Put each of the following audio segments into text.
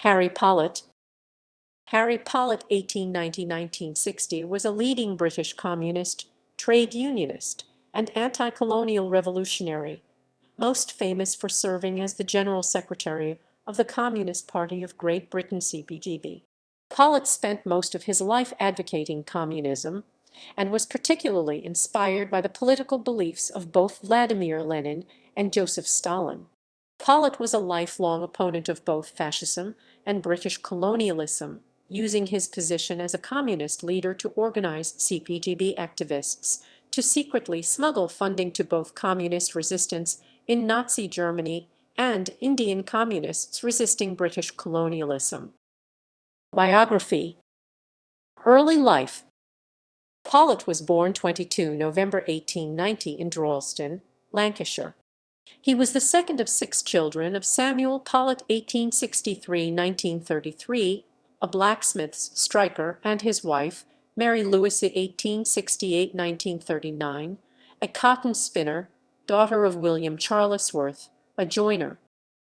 Harry Pollitt. Harry Pollitt (1890–1960) was a leading British communist, trade unionist, and anti-colonial revolutionary, most famous for serving as the General Secretary of the Communist Party of Great Britain (CPGB). Pollitt spent most of his life advocating communism, and was particularly inspired by the political beliefs of both Vladimir Lenin and Joseph Stalin. Pollitt was a lifelong opponent of both fascism and British colonialism, using his position as a communist leader to organize CPGB activists to secretly smuggle funding to both communist resistance in Nazi Germany and Indian communists resisting British colonialism. Biography. Early life. Pollitt was born 22 November 1890 in Droylsden, Lancashire. He was the second of 6 children of Samuel Pollitt (1863–1933), a blacksmith's striker, and his wife, Mary Lewis (1868–1939), a cotton spinner, daughter of William Charlesworth, a joiner.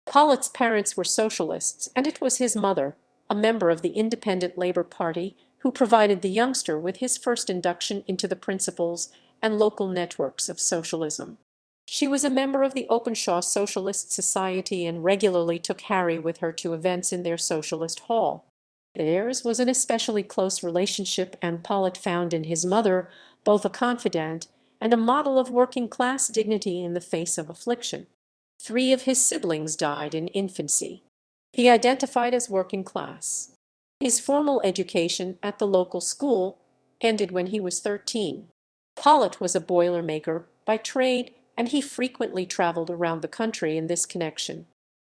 Pollitt's parents were socialists, and it was his mother, a member of the Independent Labour Party, who provided the youngster with his first induction into the principles and local networks of socialism. She was a member of the Openshaw Socialist Society and regularly took Harry with her to events in their socialist hall. Theirs was an especially close relationship, and Pollitt found in his mother both a confidant and a model of working-class dignity in the face of affliction. 3 of his siblings died in infancy. He identified as working class. His formal education at the local school ended when he was 13. Pollitt was a boilermaker by trade, and he frequently traveled around the country in this connection.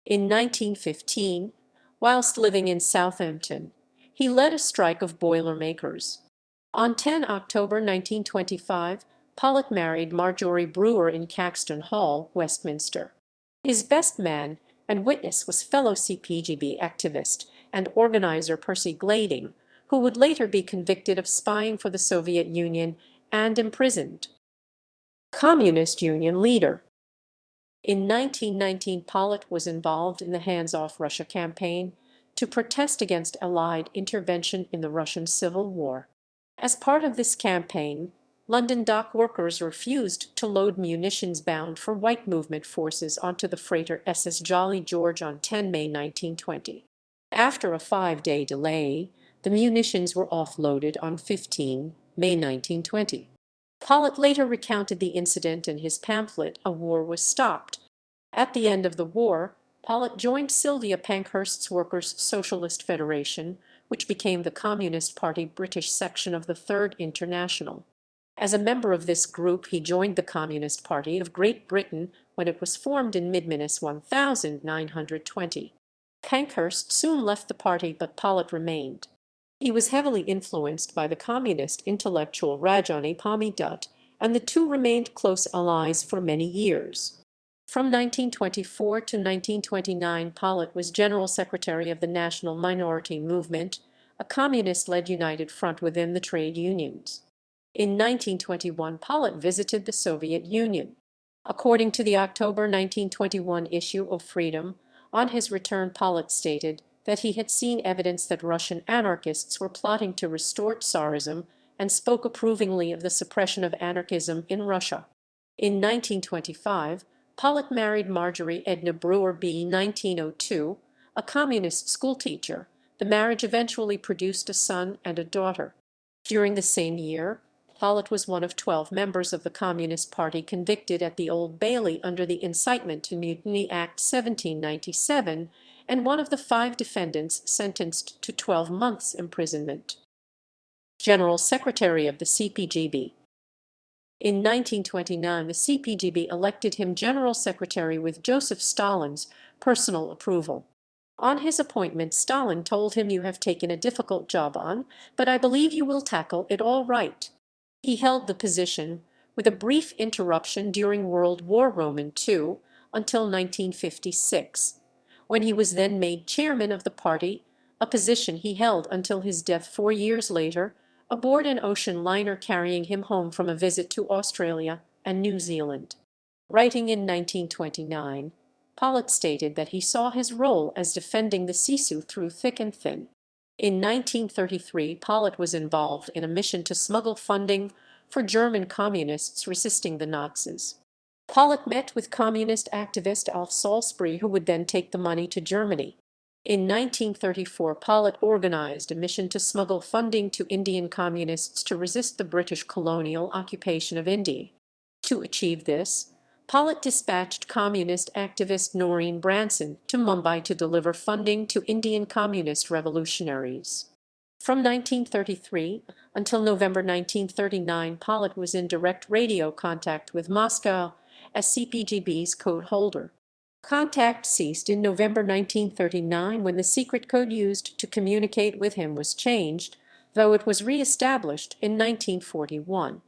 In 1915, whilst living in Southampton, he led a strike of boilermakers. On 10 October 1925, Pollitt married Marjorie Brewer in Caxton Hall, Westminster. His best man and witness was fellow CPGB activist and organizer Percy Glading, who would later be convicted of spying for the Soviet Union and imprisoned. Communist Union leader. In 1919, Pollitt was involved in the Hands-Off Russia campaign to protest against Allied intervention in the Russian Civil War. As part of this campaign, London dock workers refused to load munitions bound for White Movement forces onto the freighter SS Jolly George on 10 May 1920. After a 5-day delay, the munitions were offloaded on 15 May 1920. Pollitt later recounted the incident in his pamphlet, A War Was Stopped. At the end of the war, Pollitt joined Sylvia Pankhurst's Workers' Socialist Federation, which became the Communist Party British section of the Third International. As a member of this group, he joined the Communist Party of Great Britain when it was formed in mid-Minus 1920. Pankhurst soon left the party, but Pollitt remained. He was heavily influenced by the communist intellectual Rajani Palmi Dutt, and the two remained close allies for many years. From 1924 to 1929, Pollitt was General Secretary of the National Minority Movement, a communist-led united front within the trade unions. In 1921, Pollitt visited the Soviet Union. According to the October 1921 issue of Freedom, on his return, Pollitt stated that he had seen evidence that Russian anarchists were plotting to restore Tsarism and spoke approvingly of the suppression of anarchism in Russia. In 1925, Pollitt married Marjorie Edna Brewer B. 1902, a communist schoolteacher. The marriage eventually produced a son and a daughter. During the same year, Pollitt was one of 12 members of the Communist Party convicted at the Old Bailey under the Incitement to Mutiny Act 1797, and one of the 5 defendants sentenced to 12 months' imprisonment. General Secretary of the CPGB. In 1929, the CPGB elected him General Secretary with Joseph Stalin's personal approval. On his appointment, Stalin told him, "You have taken a difficult job on, but I believe you will tackle it all right." He held the position, with a brief interruption during World War II, until 1956, when he was then made chairman of the party, a position he held until his death 4 years later, aboard an ocean liner carrying him home from a visit to Australia and New Zealand. Writing in 1929, Pollitt stated that he saw his role as defending the Sisu through thick and thin. In 1933, Pollitt was involved in a mission to smuggle funding for German communists resisting the Nazis. Pollitt met with communist activist Alf Salisbury, who would then take the money to Germany. In 1934, Pollitt organized a mission to smuggle funding to Indian communists to resist the British colonial occupation of India. To achieve this, Pollitt dispatched communist activist Noreen Branson to Mumbai to deliver funding to Indian communist revolutionaries. From 1933 until November 1939, Pollitt was in direct radio contact with Moscow as CPGB's code holder. Contact ceased in November 1939 when the secret code used to communicate with him was changed, though it was re-established in 1941.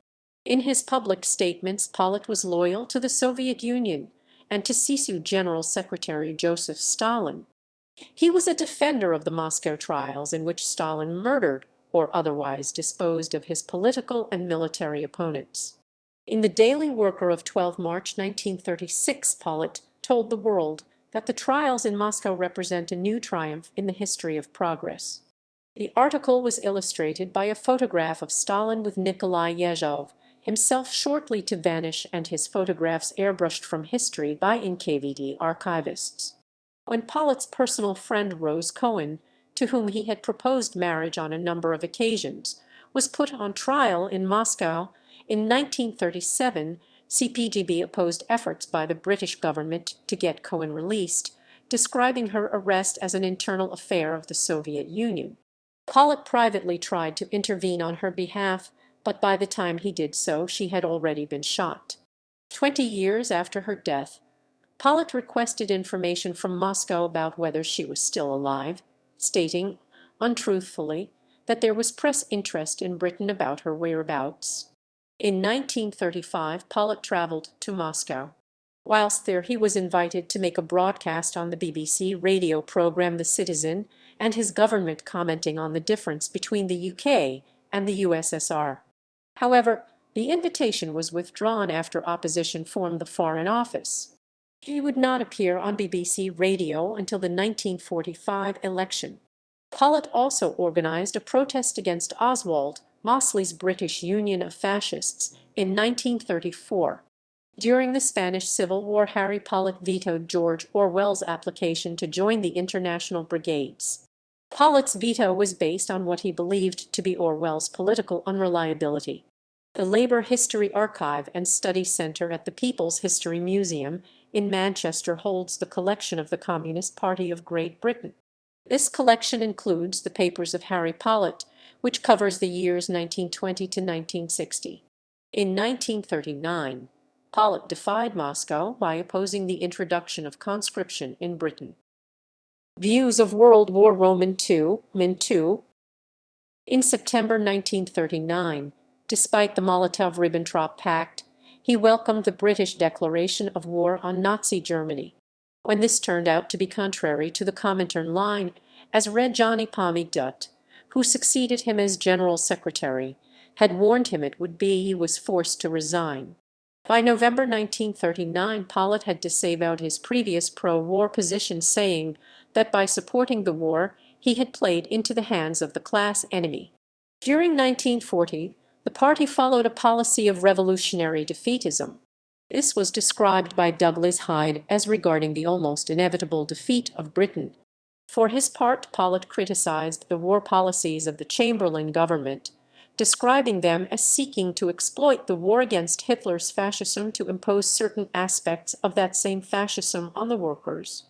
In his public statements, Pollitt was loyal to the Soviet Union and to CSU General Secretary Joseph Stalin. He was a defender of the Moscow trials in which Stalin murdered or otherwise disposed of his political and military opponents. In the Daily Worker of 12 March 1936, Pollitt told the world that the trials in Moscow represent a new triumph in the history of progress. The article was illustrated by a photograph of Stalin with Nikolai Yezhov, himself shortly to vanish, and his photographs airbrushed from history by NKVD archivists. When Pollitt's personal friend Rose Cohen, to whom he had proposed marriage on a number of occasions, was put on trial in Moscow in 1937, CPGB opposed efforts by the British government to get Cohen released, describing her arrest as an internal affair of the Soviet Union. Pollitt privately tried to intervene on her behalf, but by the time he did so, she had already been shot. 20 years after her death, Pollitt requested information from Moscow about whether she was still alive, stating, untruthfully, that there was press interest in Britain about her whereabouts. In 1935, Pollitt traveled to Moscow. Whilst there, he was invited to make a broadcast on the BBC radio program The Citizen, and his government commenting on the difference between the UK and the USSR. However, the invitation was withdrawn after opposition formed the Foreign Office. He would not appear on BBC Radio until the 1945 election. Pollitt also organized a protest against Oswald Mosley's British Union of Fascists in 1934. During the Spanish Civil War, Harry Pollitt vetoed George Orwell's application to join the International Brigades. Pollitt's veto was based on what he believed to be Orwell's political unreliability. The Labour History Archive and Study Centre at the People's History Museum in Manchester holds the collection of the Communist Party of Great Britain. This collection includes the papers of Harry Pollitt, which covers the years 1920 to 1960. In 1939, Pollitt defied Moscow by opposing the introduction of conscription in Britain. Views of World War II. In September 1939, despite the Molotov-Ribbentrop Pact, he welcomed the British declaration of war on Nazi Germany. When this turned out to be contrary to the Comintern line, as read Johnny Pommy Dutt, who succeeded him as General Secretary, had warned him it would be, he was forced to resign. By November 1939, Pollitt had disavowed his previous pro-war position, saying that by supporting the war, he had played into the hands of the class enemy. During 1940, the party followed a policy of revolutionary defeatism. This was described by Douglas Hyde as regarding the almost inevitable defeat of Britain. For his part, Pollitt criticized the war policies of the Chamberlain government, describing them as seeking to exploit the war against Hitler's fascism to impose certain aspects of that same fascism on the workers.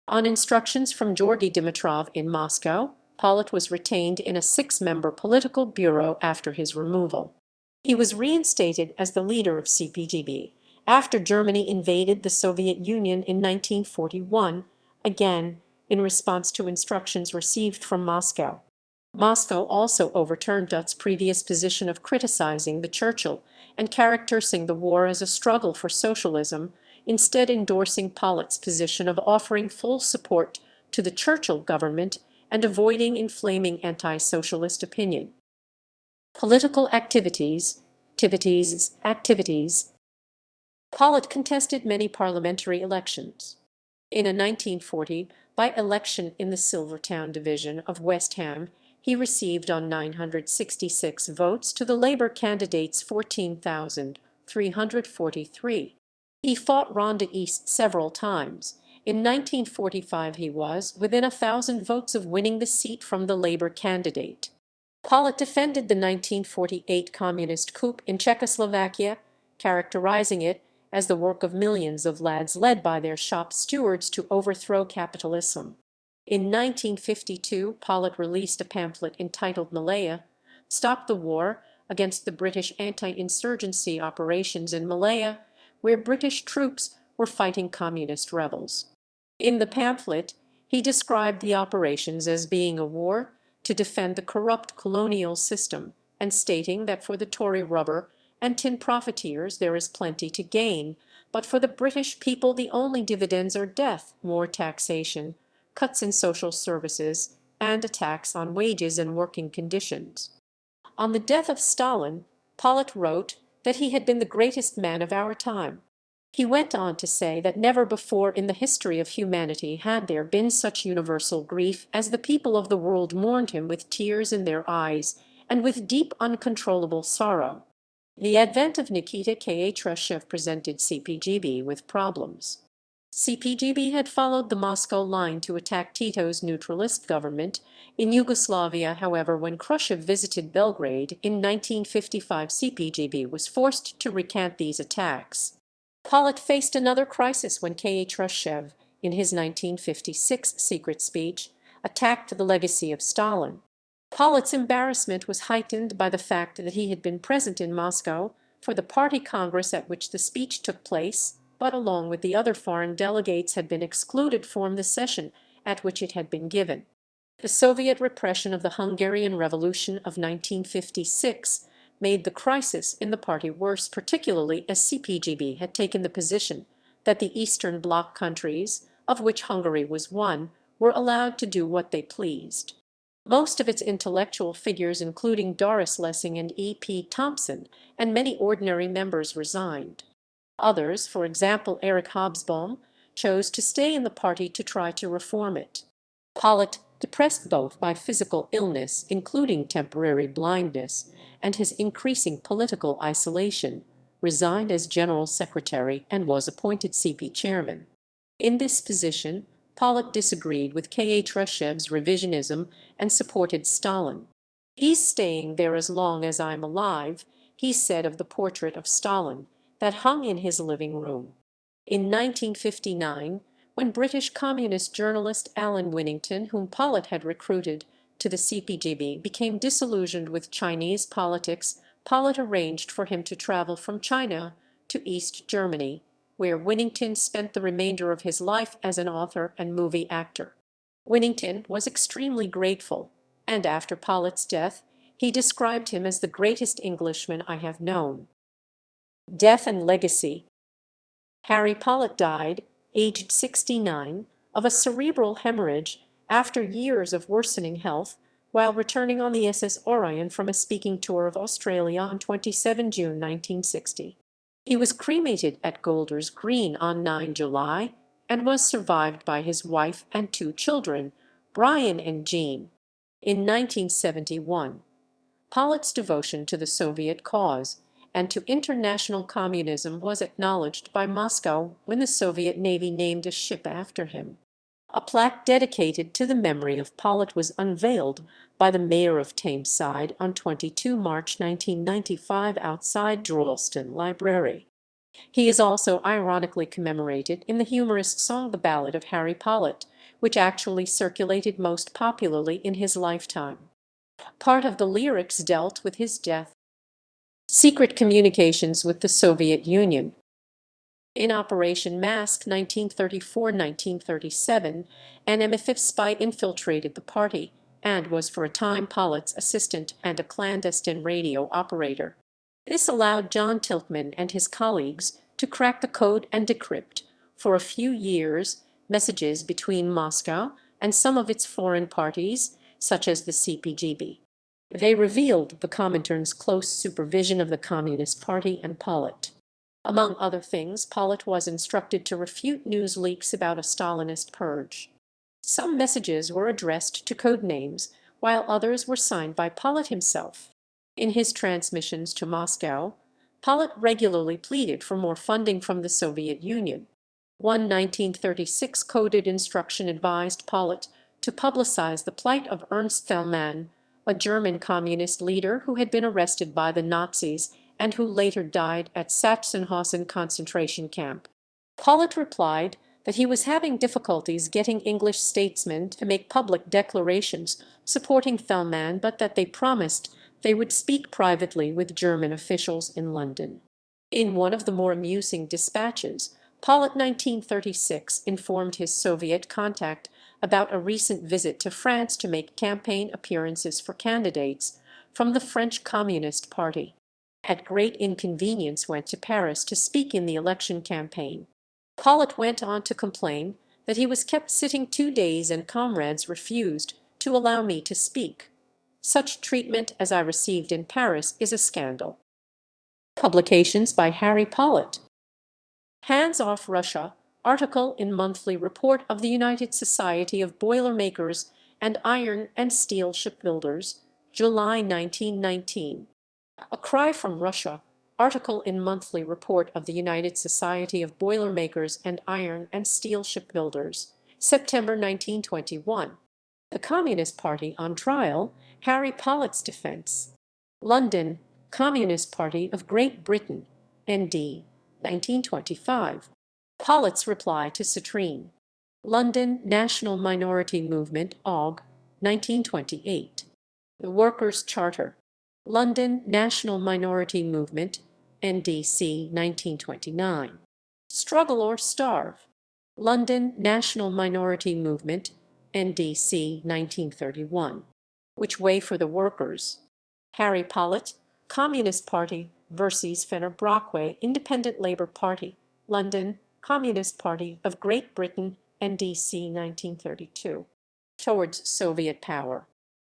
On instructions from Georgy Dimitrov in Moscow, Pollitt was retained in a 6-member political bureau after his removal. He was reinstated as the leader of CPGB after Germany invaded the Soviet Union in 1941, again in response to instructions received from Moscow. Moscow also overturned Dutt's previous position of criticizing the Churchill and characterizing the war as a struggle for socialism, instead endorsing Pollitt's position of offering full support to the Churchill government and avoiding inflaming anti-socialist opinion. Political activities. Pollitt contested many parliamentary elections. In a 1940 by-election in the Silvertown division of West Ham, he received on 966 votes to the Labour candidate's 14,343. He fought Rhondda East several times. In 1945 he was within 1,000 votes of winning the seat from the Labour candidate. Pollitt defended the 1948 communist coup in Czechoslovakia, characterizing it as the work of millions of lads led by their shop stewards to overthrow capitalism. In 1952, Pollitt released a pamphlet entitled Malaya, Stop the War, against the British anti-insurgency operations in Malaya, where British troops were fighting communist rebels. In the pamphlet, he described the operations as being a war to defend the corrupt colonial system, and stating that for the Tory rubber and tin profiteers there is plenty to gain, but for the British people the only dividends are death, more taxation, cuts in social services, and a tax on wages and working conditions. On the death of Stalin, Pollitt wrote that he had been the greatest man of our time. He went on to say that never before in the history of humanity had there been such universal grief as the people of the world mourned him with tears in their eyes and with deep uncontrollable sorrow. The advent of Nikita Khrushchev presented CPGB with problems. CPGB had followed the Moscow line to attack Tito's neutralist government in Yugoslavia. However, when Khrushchev visited Belgrade in 1955, CPGB was forced to recant these attacks. Pollitt faced another crisis when Khrushchev, in his 1956 secret speech, attacked the legacy of Stalin. Pollitt's embarrassment was heightened by the fact that he had been present in Moscow for the party congress at which the speech took place, but along with the other foreign delegates had been excluded from the session at which it had been given. The Soviet repression of the Hungarian Revolution of 1956 made the crisis in the party worse, particularly as CPGB had taken the position that the Eastern Bloc countries, of which Hungary was one, were allowed to do what they pleased. Most of its intellectual figures, including Doris Lessing and E.P. Thompson, and many ordinary members resigned. Others, for example Eric Hobsbawm, chose to stay in the party to try to reform it. Pollitt, depressed both by physical illness, including temporary blindness, and his increasing political isolation, resigned as general secretary and was appointed CP chairman. In this position, Pollitt disagreed with Khrushchev's revisionism and supported Stalin. "He's staying there as long as I'm alive," he said of the portrait of Stalin that hung in his living room. In 1959, when British communist journalist Alan Winnington, whom Pollitt had recruited to the CPGB, became disillusioned with Chinese politics, Pollitt arranged for him to travel from China to East Germany, where Winnington spent the remainder of his life as an author and movie actor. Winnington was extremely grateful, and after Pollitt's death, he described him as the greatest Englishman I have known. Death and legacy. Harry Pollitt died, aged 69, of a cerebral hemorrhage after years of worsening health while returning on the SS Orion from a speaking tour of Australia on 27 June 1960. He was cremated at Golders Green on 9 July and was survived by his wife and two children, Brian and Jean. In 1971, Pollitt's devotion to the Soviet cause and to international communism was acknowledged by Moscow when the Soviet Navy named a ship after him. A plaque dedicated to the memory of Pollitt was unveiled by the mayor of Tameside on 22 March 1995 outside Droylsden Library. He is also ironically commemorated in the humorous song The Ballad of Harry Pollitt, which actually circulated most popularly in his lifetime. Part of the lyrics dealt with his death. Secret communications with the Soviet Union. In Operation Mask 1934-1937, an MI5 spy infiltrated the party and was for a time Pollitt's assistant and a clandestine radio operator. This allowed John Tilkman and his colleagues to crack the code and decrypt, for a few years, messages between Moscow and some of its foreign parties, such as the CPGB. They revealed the Comintern's close supervision of the Communist Party and Pollitt. Among other things, Pollitt was instructed to refute news leaks about a Stalinist purge. Some messages were addressed to code names, while others were signed by Pollitt himself. In his transmissions to Moscow, Pollitt regularly pleaded for more funding from the Soviet Union. One 1936 coded instruction advised Pollitt to publicize the plight of Ernst Thälmann, a German communist leader who had been arrested by the Nazis and who later died at Sachsenhausen concentration camp. Pollitt replied that he was having difficulties getting English statesmen to make public declarations supporting Thälmann, but that they promised they would speak privately with German officials in London. In one of the more amusing dispatches, Pollitt 1936 informed his Soviet contact about a recent visit to France to make campaign appearances for candidates from the French Communist Party. At great inconvenience went to Paris to speak in the election campaign. Pollitt went on to complain that he was kept sitting 2 days and comrades refused to allow me to speak. Such treatment as I received in Paris is a scandal. Publications by Harry Pollitt. Hands Off Russia, article in Monthly Report of the United Society of Boilermakers and Iron and Steel Shipbuilders, July 1919. A Cry from Russia, article in Monthly Report of the United Society of Boilermakers and Iron and Steel Shipbuilders, September 1921. The Communist Party on Trial, Harry Pollitt's Defense. London, Communist Party of Great Britain, N.D., 1925. Pollitt's Reply to Citrine. London, National Minority Movement, Aug., 1928. The Workers' Charter. London, National Minority Movement, NDC, 1929. Struggle or Starve. London, National Minority Movement, NDC, 1931. Which Way for the Workers. Harry Pollitt, Communist Party versus Fenner Brockway, Independent Labour Party, London, Communist Party of Great Britain, NDC, 1932. Towards Soviet Power.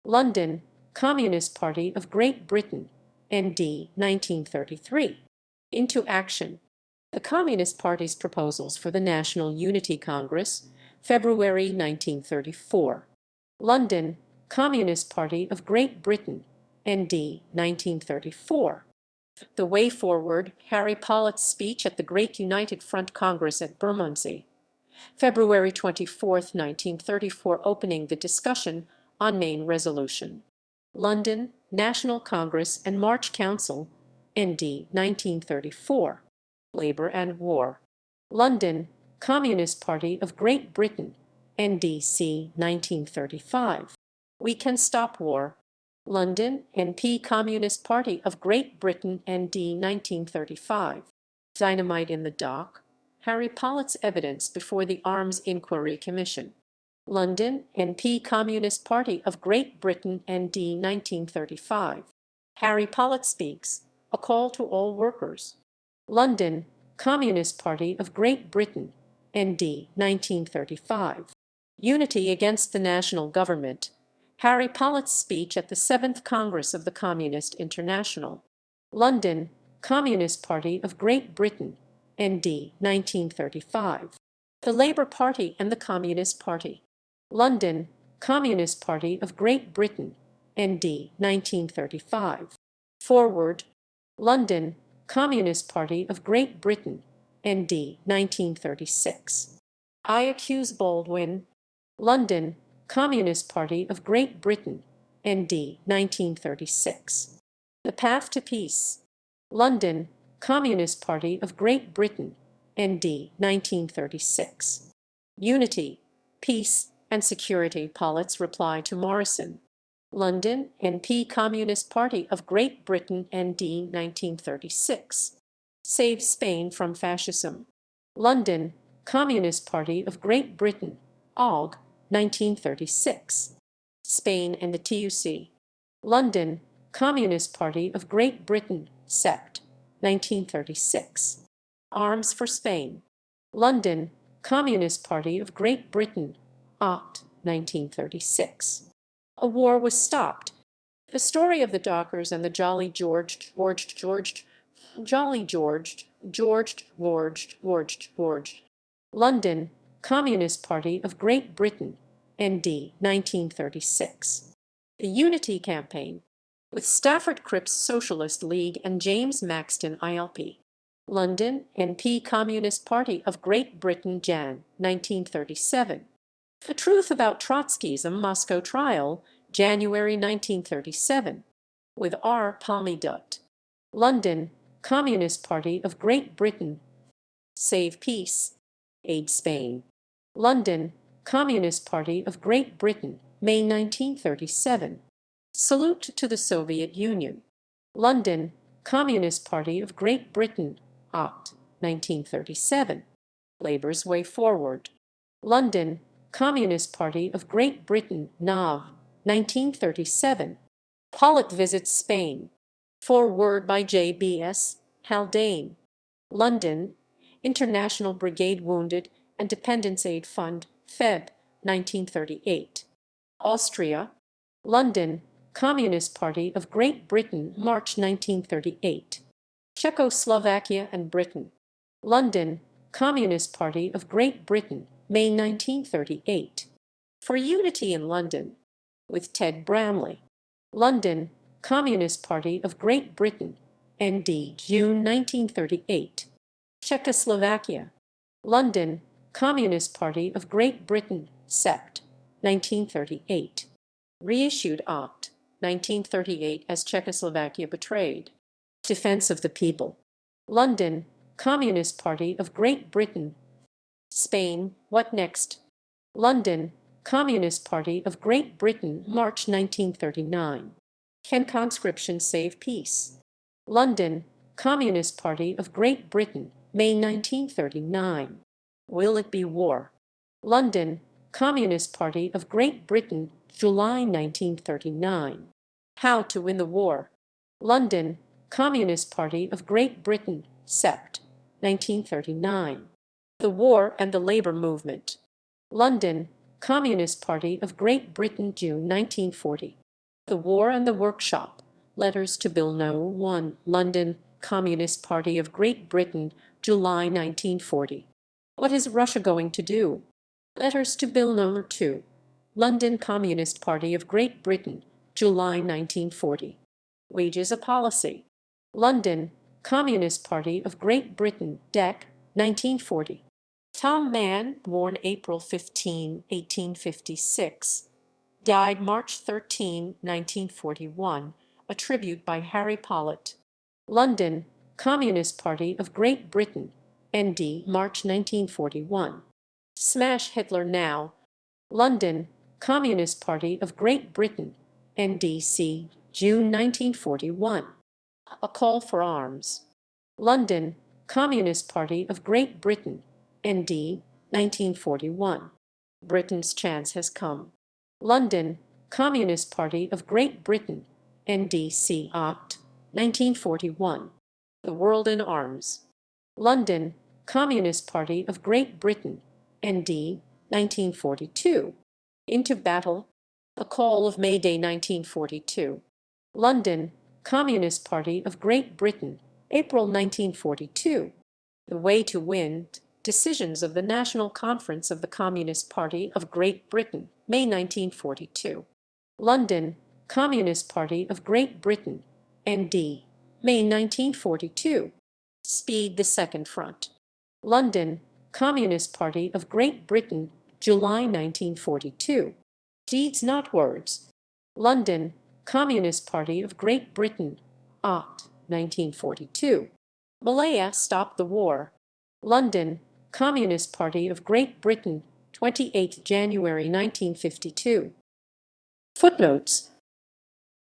London, Communist Party of Great Britain, ND, 1933. Into Action. The Communist Party's Proposals for the National Unity Congress, February 1934. London, Communist Party of Great Britain, ND, 1934. The Way Forward, Harry Pollitt's speech at the Great United Front Congress at Bermondsey, February 24, 1934, opening the discussion on main resolution. London, National Congress and March Council, ND, 1934. Labour and War. London, Communist Party of Great Britain, NDC, 1935. We Can Stop War. London, NP Communist Party of Great Britain, ND, 1935. Dynamite in the Dock. Harry Pollitt's Evidence before the Arms Inquiry Commission. London, NP Communist Party of Great Britain, ND, 1935. Harry Pollitt Speaks, A Call to All Workers. London, Communist Party of Great Britain, ND, 1935. Unity Against the National Government. Harry Pollitt's speech at the 7th Congress of the Communist International. London, Communist Party of Great Britain, ND, 1935. The Labour Party and the Communist Party. London, Communist Party of Great Britain, ND, 1935. Forward. London, Communist Party of Great Britain, ND, 1936. I Accuse Baldwin. London, Communist Party of Great Britain, ND, 1936. The Path to Peace. London, Communist Party of Great Britain, ND, 1936. Unity, Peace, and Security. Pollitt's Reply to Morrison. London, NP Communist Party of Great Britain, ND, 1936. Save Spain from Fascism. London, Communist Party of Great Britain, Aug., 1936. Spain and the TUC. London, Communist Party of Great Britain, Sept., 1936. Arms for Spain. London, Communist Party of Great Britain, Oct., 1936. A war was stopped. The story of the Dockers and the Jolly George George. London, Communist Party of Great Britain, ND, 1936. The Unity Campaign, with Stafford Cripps Socialist League and James Maxton ILP. London, NP Communist Party of Great Britain, Jan, 1937. The Truth About Trotskyism Moscow Trial, January 1937. With R. Pollitt. London, Communist Party of Great Britain. Save Peace. Aid Spain. London, Communist Party of Great Britain, May 1937. Salute to the Soviet Union. London, Communist Party of Great Britain, Oct. 1937. Labour's Way Forward. London, Communist Party of Great Britain, Nav. 1937. Pollitt visits Spain. Foreword by J.B.S. Haldane. London, International Brigade Wounded and Dependents Aid Fund, Feb. 1938. Austria. London, Communist Party of Great Britain, March 1938. Czechoslovakia and Britain. London, Communist Party of Great Britain, May 1938. For Unity in London. With Ted Bramley. London, Communist Party of Great Britain, ND, June 1938. Czechoslovakia. London, Communist Party of Great Britain, Sept. 1938. Reissued Oct. 1938 as Czechoslovakia betrayed. Defense of the People. London, Communist Party of Great Britain. Spain, What Next? London, Communist Party of Great Britain, March 1939. Can Conscription Save Peace? London, Communist Party of Great Britain, May 1939. Will It Be War? London, Communist Party of Great Britain, July 1939. How to Win the War? London, Communist Party of Great Britain, Sept. 1939. The War and the Labour Movement. London, Communist Party of Great Britain, June 1940. The War and the Workshop. Letters to Bill No. 1. London, Communist Party of Great Britain, July 1940. What is Russia going to do? Letters to Bill No. 2. London, Communist Party of Great Britain, July 1940. Wages a Policy. London, Communist Party of Great Britain, Dec. 1940. Tom Mann, born April 15, 1856, died March 13, 1941, a tribute by Harry Pollitt. London, Communist Party of Great Britain, ND, March 1941. Smash Hitler Now. London, Communist Party of Great Britain, NDC, June 1941. A Call for Arms. London, Communist Party of Great Britain, ND, 1941. Britain's Chance Has Come. London, Communist Party of Great Britain, NDC, Oct. 1941. The World in Arms. London, Communist Party of Great Britain, ND, 1942. Into Battle. A Call of May Day 1942. London, Communist Party of Great Britain, April 1942. The Way to Win. Decisions of the National Conference of the Communist Party of Great Britain, May 1942. London, Communist Party of Great Britain, ND, May 1942. Speed the Second Front. London, Communist Party of Great Britain, July 1942. Deeds Not Words. London, Communist Party of Great Britain, Oct. 1942. Malaya Stop the War. London, Communist Party of Great Britain, 28 January 1952. Footnotes.